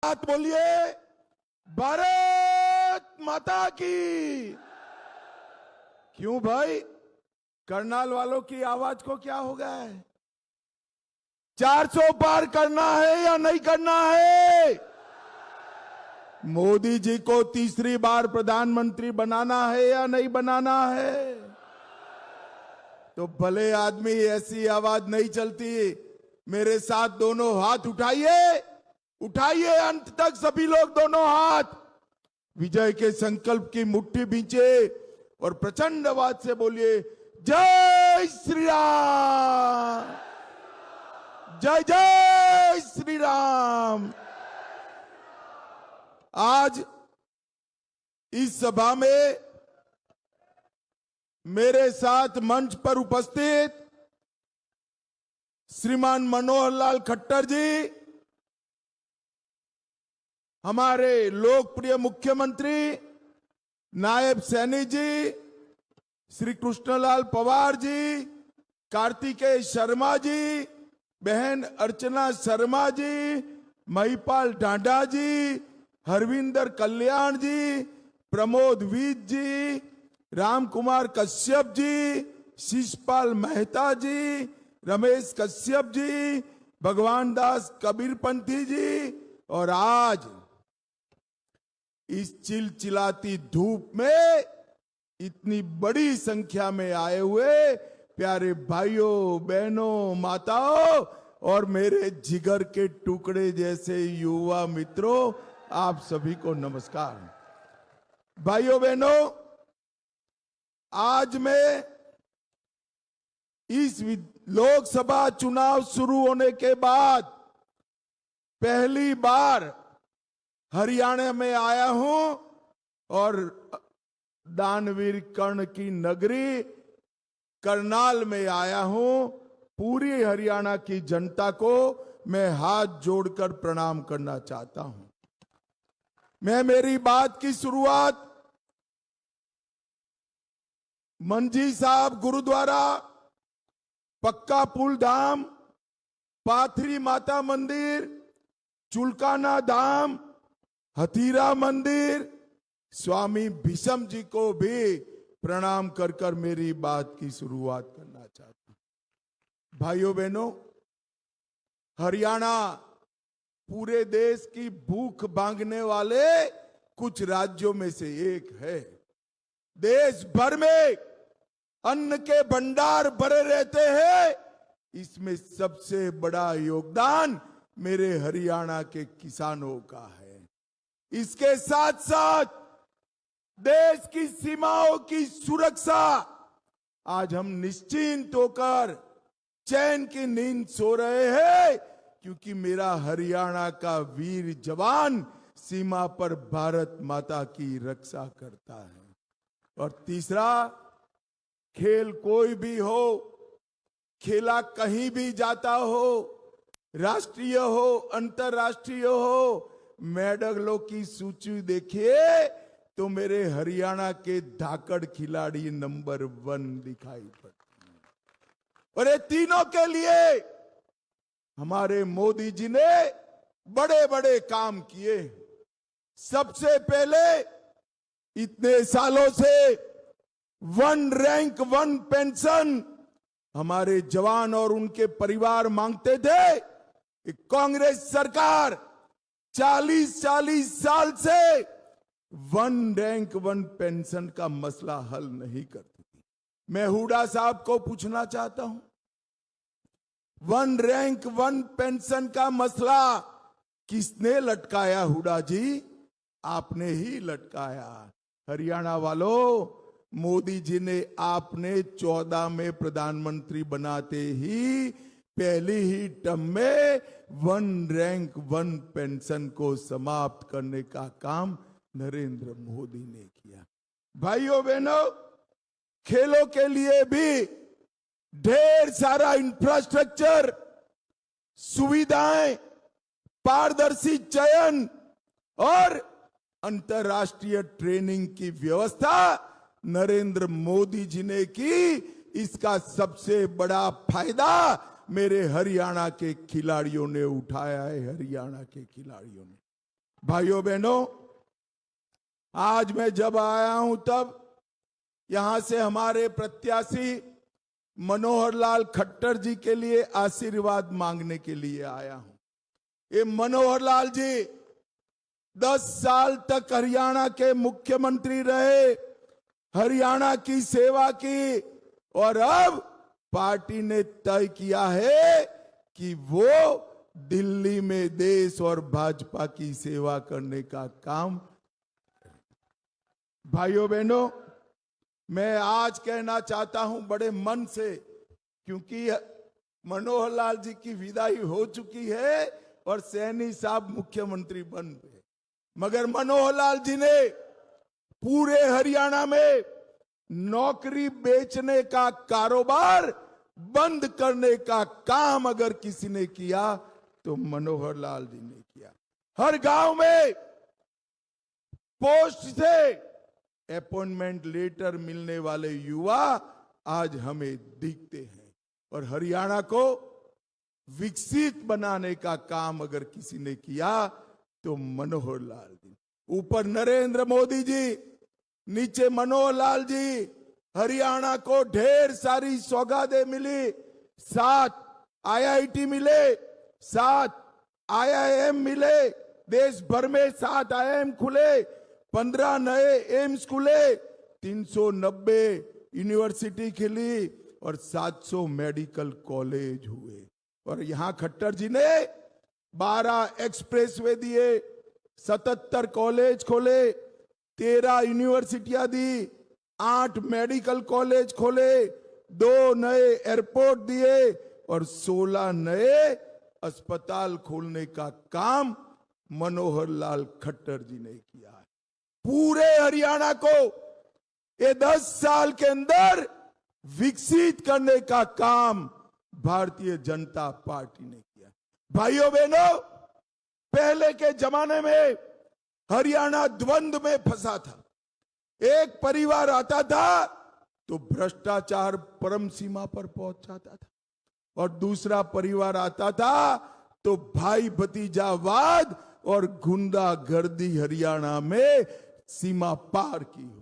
बात बोलिए, भारत माता की। क्यों भाई, करनाल वालों की आवाज को क्या हो गया है? 400 पार करना है या नहीं करना है? मोदी जी को तीसरी बार प्रधानमंत्री बनाना है या नहीं बनाना है? तो भले आदमी ऐसी आवाज नहीं चलती। मेरे साथ दोनों हाथ उठाइए, उठाइए अंत तक सभी लोग दोनों हाथ। विजय के संकल्प की मुट्ठी भींचे और प्रचंड आवाज से बोलिए, जय श्री राम, जय जय श्री राम। आज इस सभा में मेरे साथ मंच पर उपस्थित श्रीमान मनोहर लाल खट्टर जी, हमारे लोकप्रिय मुख्यमंत्री नायब सैनी जी, श्री कृष्णलाल पवार जी, कार्तिकेय शर्मा जी, बहन अर्चना शर्मा जी, महिपाल डांडा जी, हरविंदर कल्याण जी, प्रमोद वीत जी, राम कुमार कश्यप जी, शिषपाल मेहता जी, रमेश कश्यप जी, भगवान दास कबीरपंथी जी, और आज इस चिलचिलाती धूप में इतनी बड़ी संख्या में आए हुए प्यारे भाइयों बहनों माताओं और मेरे जिगर के टुकड़े जैसे युवा मित्रों, आप सभी को नमस्कार। भाइयों बहनों, आज मैं इस लोकसभा चुनाव शुरू होने के बाद पहली बार हरियाणा में आया हूं और दानवीर कर्ण की नगरी करनाल में आया हूं। पूरी हरियाणा की जनता को मैं हाथ जोड़कर प्रणाम करना चाहता हूं। मैं मेरी बात की शुरुआत मंजी साहब गुरुद्वारा, पक्का पुल धाम, पाथरी माता मंदिर, चुलकाना धाम, हथीरा मंदिर, स्वामी भीष्म जी को भी प्रणाम कर कर मेरी बात की शुरुआत करना चाहता हूं। भाइयों बहनों, हरियाणा पूरे देश की भूख भांगने वाले कुछ राज्यों में से एक है। देश भर में अन्न के भंडार भरे रहते हैं, इसमें सबसे बड़ा योगदान मेरे हरियाणा के किसानों का है। इसके साथ साथ देश की सीमाओं की सुरक्षा, आज हम निश्चिंत होकर चैन की नींद सो रहे हैं क्योंकि मेरा हरियाणा का वीर जवान सीमा पर भारत माता की रक्षा करता है। और तीसरा, खेल कोई भी हो, खेला कहीं भी जाता हो, राष्ट्रीय हो अंतरराष्ट्रीय हो, मेडलों की सूची देखिए तो मेरे हरियाणा के धाकड़ खिलाड़ी नंबर 1 दिखाई पड़ते हैं। और ये तीनों के लिए हमारे मोदी जी ने बड़े बड़े काम किए। सबसे पहले, इतने सालों से 1 रैंक 1 पेंशन हमारे जवान और उनके परिवार मांगते थे। कांग्रेस सरकार 40 साल से 1 रैंक 1 पेंशन का मसला हल नहीं करती थी। मैं हुड्डा साहब को पूछना चाहता हूं, 1 रैंक 1 पेंशन का मसला किसने लटकाया? हुड्डा जी, आपने ही लटकाया। हरियाणा वालों, मोदी जी ने आपने 14 में प्रधानमंत्री बनाते ही पहली ही टर्म में 1 रैंक 1 पेंशन को समाप्त करने का काम नरेंद्र मोदी ने किया। भाइयों बहनों, खेलों के लिए भी ढेर सारा इंफ्रास्ट्रक्चर, सुविधाएं, पारदर्शी चयन और अंतर्राष्ट्रीय ट्रेनिंग की व्यवस्था नरेंद्र मोदी जी ने की। इसका सबसे बड़ा फायदा मेरे हरियाणा के खिलाड़ियों ने उठाया है। हरियाणा के खिलाड़ियों ने भाइयों बहनों, आज मैं जब आया हूं तब यहां से हमारे प्रत्याशी मनोहर लाल खट्टर जी के लिए आशीर्वाद मांगने के लिए आया हूं। ये मनोहर लाल जी 10 साल तक हरियाणा के मुख्यमंत्री रहे, हरियाणा की सेवा की, और अब पार्टी ने तय किया है कि वो दिल्ली में देश और भाजपा की सेवा करने का काम। भाइयों बहनों, मैं आज कहना चाहता हूं बड़े मन से, क्योंकि मनोहर लाल जी की विदाई हो चुकी है और सैनी साहब मुख्यमंत्री बन गए, मगर मनोहर लाल जी ने पूरे हरियाणा में नौकरी बेचने का कारोबार बंद करने का काम अगर किसी ने किया तो मनोहर लाल जी ने किया। हर गांव में पोस्ट से अपॉइंटमेंट लेटर मिलने वाले युवा आज हमें दिखते हैं, और हरियाणा को विकसित बनाने का काम अगर किसी ने किया तो मनोहर लाल जी। ऊपर नरेंद्र मोदी जी, नीचे मनोहर लाल जी। हरियाणा को ढेर सारी सौगातें मिली, 7 IIT मिले, 7 IIM मिले, देश भर में 7 IIM खुले, 15 नए एम्स खुले, 390 यूनिवर्सिटी खुली और 700 मेडिकल कॉलेज हुए। और यहां खट्टर जी ने 12 एक्सप्रेसवे दिए, 77 कॉलेज खोले, 13 यूनिवर्सिटियां दी, 8 मेडिकल कॉलेज खोले, 2 नए एयरपोर्ट दिए और 16 नए अस्पताल खोलने का काम मनोहर लाल खट्टर जी ने किया है। पूरे हरियाणा को ये 10 साल के अंदर विकसित करने का काम भारतीय जनता पार्टी ने किया। भाइयों बहनों, पहले के जमाने में हरियाणा द्वंद्व में फंसा था। एक परिवार आता था तो भ्रष्टाचार परम सीमा पर पहुंच जाता था, और दूसरा परिवार आता था तो भाई भतीजावाद और गुंडागर्दी हरियाणा में सीमा पार की।